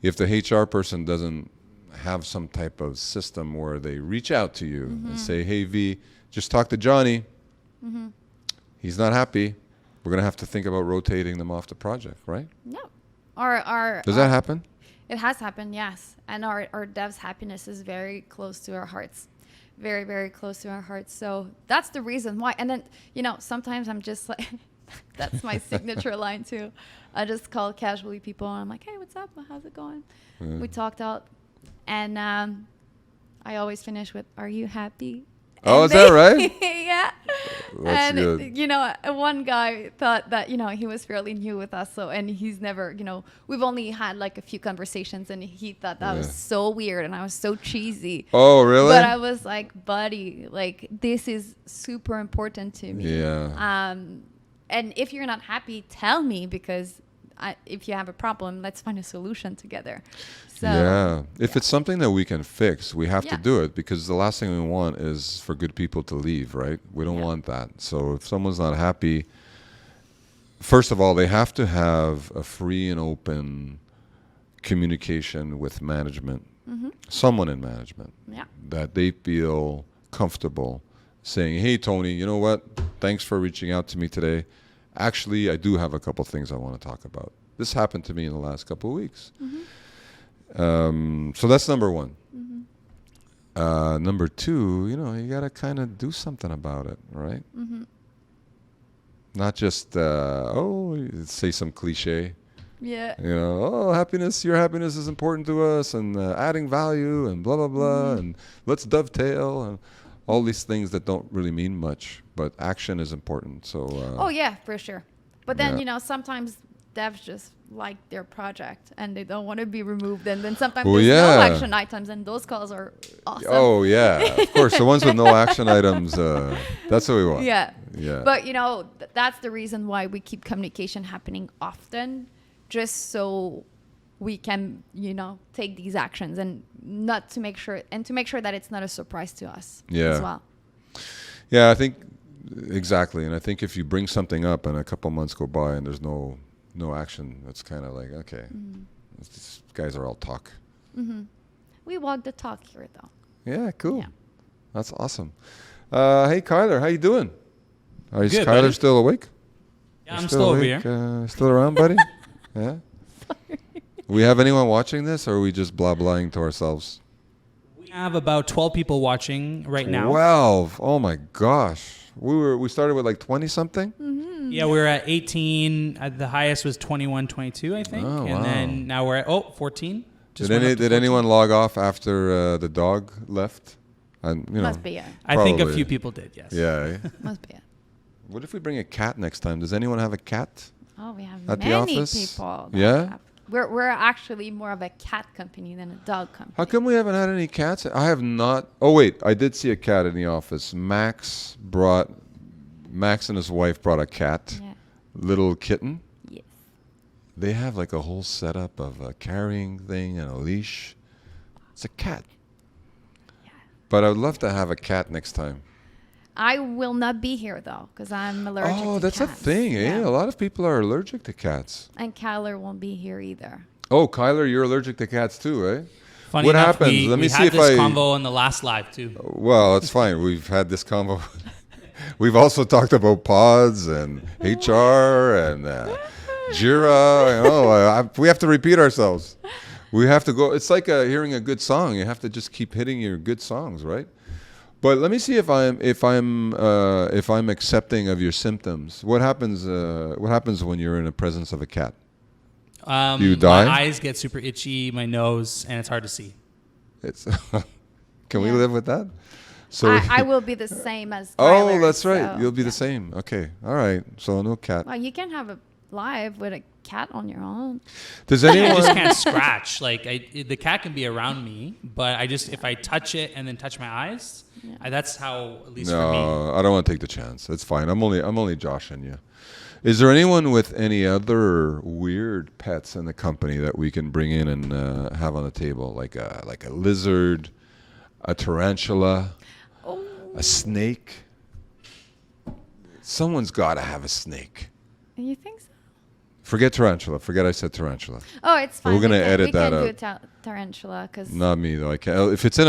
if the HR person doesn't have some type of system where they reach out to you and say, hey, V, just talk to Johnny. He's not happy. we're gonna have to think about rotating them off the project, right? No. Our Does that happen? It has happened, yes. And our devs' happiness is very close to our hearts. Very, very close to our hearts. So that's the reason why. And then, sometimes I'm just like, that's my signature line too. I just call casually people and I'm like, hey, what's up? How's it going? Yeah. We talked out. And I always finish with, are you happy? Oh, And is that right? Yeah. That's And, good. one guy thought that, he was fairly new with us. So, and he's never, we've only had like a few conversations and he thought that was so weird and I was so cheesy. Oh, really? But I was like, buddy, like, this is super important to me. Yeah. And if you're not happy, tell me, because if you have a problem, let's find a solution together. So, yeah. If it's something that we can fix, we have to Yeah. do it, because the last thing we want is for good people to leave, right? We don't want that. So if someone's not happy, first of all, they have to have a free and open communication with management, someone in management, Yeah. that they feel comfortable saying, hey, Tony, you know what? Thanks for reaching out to me today. Actually, I do have a couple things I want to talk about. This happened to me in the last couple of weeks. So that's number one. Number two, you got to kind of do something about it, right? Not just, say some cliche. Yeah. Your happiness is important to us, and adding value, and blah, blah, blah, and let's dovetail, and all these things that don't really mean much, but action is important. So. Oh yeah, for sure. But then Yeah. Sometimes devs just like their project and they don't want to be removed. And then sometimes Well, there's yeah. no action items, and those calls are awesome. Oh yeah, of course. The ones with no action items, that's what we want. Yeah. Yeah. But that's the reason why we keep communication happening often, just so we can take these actions and to make sure that it's not a surprise to us Yeah. as well. Yeah, I think exactly. And I think if you bring something up and a couple months go by and there's no action, it's kind of like, okay, these guys are all talk. We walk the talk here, though. Yeah, cool. Yeah. That's awesome. Hey, Kyler, how you doing? Is Good, Kyler buddy. still awake? Yeah, You I'm still over awake? here. Still around, buddy? Yeah. We have anyone watching this, or are we just blah blahing to ourselves? We have about 12 people watching right now. 12. Oh my gosh. We started with like 20 something. Yeah, we're at 18. The highest was 21, 22, I think. Oh, and wow. then now we're at 14. Just Did went up to 14. anyone log off after the dog left? And Must be it. I think a probably. few people did, yes. Yeah. Must be it. What if we bring a cat next time? Does anyone have a cat? Oh, we have At the many office? people. that Yeah? have- We're actually more of a cat company than a dog company. How come we haven't had any cats? I have not. Oh wait, I did see a cat in the office. Max and his wife brought a cat, Yeah. little kitten. Yes. They have like a whole setup of a carrying thing and a leash. It's a cat. Yeah. But I would love to have a cat next time. I will not be here though, because I'm allergic to Oh, that's a cats. thing, eh? Yeah. A lot of people are allergic to cats. And Kyler won't be here either. Oh, Kyler, you're allergic to cats too, eh? Funny What enough, happens? We, Let me we see had if this I- convo in the last live, too. Well, it's fine. We've had this convo. We've also talked about pods and HR and Jira. We have to repeat ourselves. We have to go. It's like hearing a good song. You have to just keep hitting your good songs, right? But let me see if I'm accepting of your symptoms. What happens? What happens when you're in the presence of a cat? Do you die? My eyes get super itchy, my nose, and it's hard to see. It's. Can we Yeah. live with that? So. I will be the same as Oh, Tyler, that's right. so, You'll be yeah. the same. Okay. All right. So no cat. Well, you can have a live with a cat on your own. Does I anyone? just can't scratch. Like the cat can be around me, but if I touch it and then touch my eyes, that's how, at least for me. No, I don't want to take the chance. It's fine. I'm only joshing you. Is there anyone with any other weird pets in the company that we can bring in and have on the table, like a lizard, a tarantula, Oh. a snake? Someone's got to have a snake. You think so? Forget tarantula. Forget I said tarantula. Oh, it's fine. We're gonna we can, edit we that can out. do tarantula because Not me though. I can't. If it's in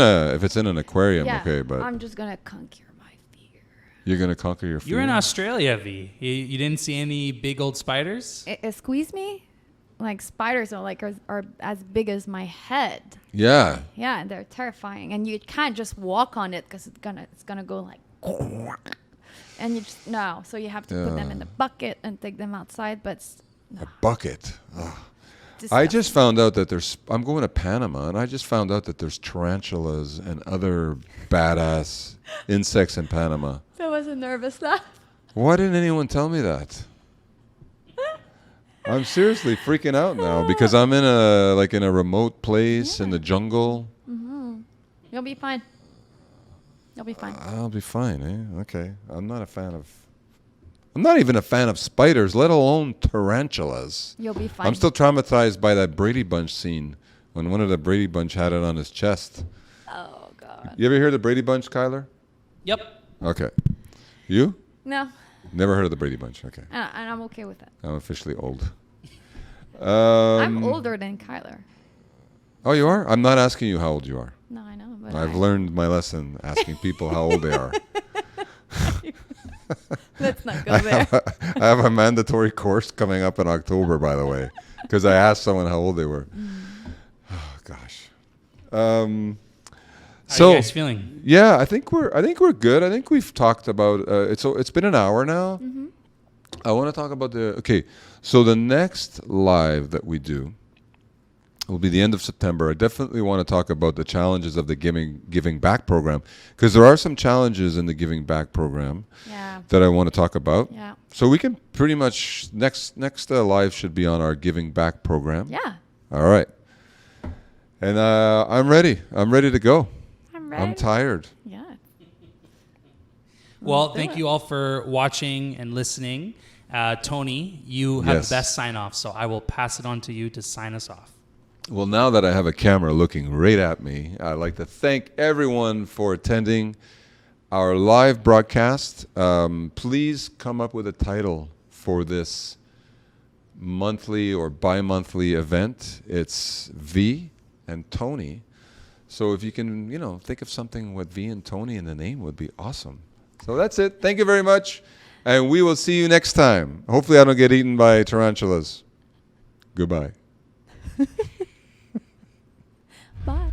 an aquarium, okay. But I'm just gonna conquer my fear. You're gonna conquer your fear. You're in Australia, V. You didn't see any big old spiders? It squeezed me. Like spiders are as big as my head. Yeah. Yeah, and they're terrifying. And you can't just walk on it because it's gonna go like. And you just no. So you have to put them in the bucket and take them outside. But A bucket. Ugh. I just found out that I'm going to Panama, and I just found out that there's tarantulas and other badass insects in Panama. That was a nervous laugh. Why didn't anyone tell me that? I'm seriously freaking out now because I'm in a remote place in the jungle. Mm-hmm. You'll be fine. You'll be fine. I'll be fine, eh? Okay. I'm not even a fan of spiders, let alone tarantulas. You'll be fine. I'm still traumatized by that Brady Bunch scene when one of the Brady Bunch had it on his chest. Oh God. You ever hear the Brady Bunch, Kyler? Yep. Okay. You? No. Never heard of the Brady Bunch. Okay. And I'm okay with it. I'm officially old. I'm older than Kyler. Oh, you are? I'm not asking you how old you are. No, I know. But I've learned my lesson asking people how old they are. Let's not go there. I have a mandatory course coming up in October, by the way, because I asked someone how old they were. Oh gosh. How So are you guys feeling? yeah, I think we're good. I think we've talked about it's been an hour now. Mm-hmm. I want to talk about so the next live that we do will be the end of September. I definitely want to talk about the challenges of the giving back program, because there are some challenges in the giving back program Yeah. that I want to talk about. Yeah. So we can pretty much next live should be on our giving back program. Yeah. All right. And I'm ready. I'm ready to go. I'm ready. I'm tired. Yeah. Well, do thank it. you all for watching and listening. Tony, you have Yes. the best sign off, so I will pass it on to you to sign us off. Well, now that I have a camera looking right at me, I'd like to thank everyone for attending our live broadcast. Please come up with a title for this monthly or bi-monthly event. It's Vee and Tony. So if you can, think of something with Vee and Tony in the name would be awesome. So that's it. Thank you very much. And we will see you next time. Hopefully I don't get eaten by tarantulas. Goodbye. Bye.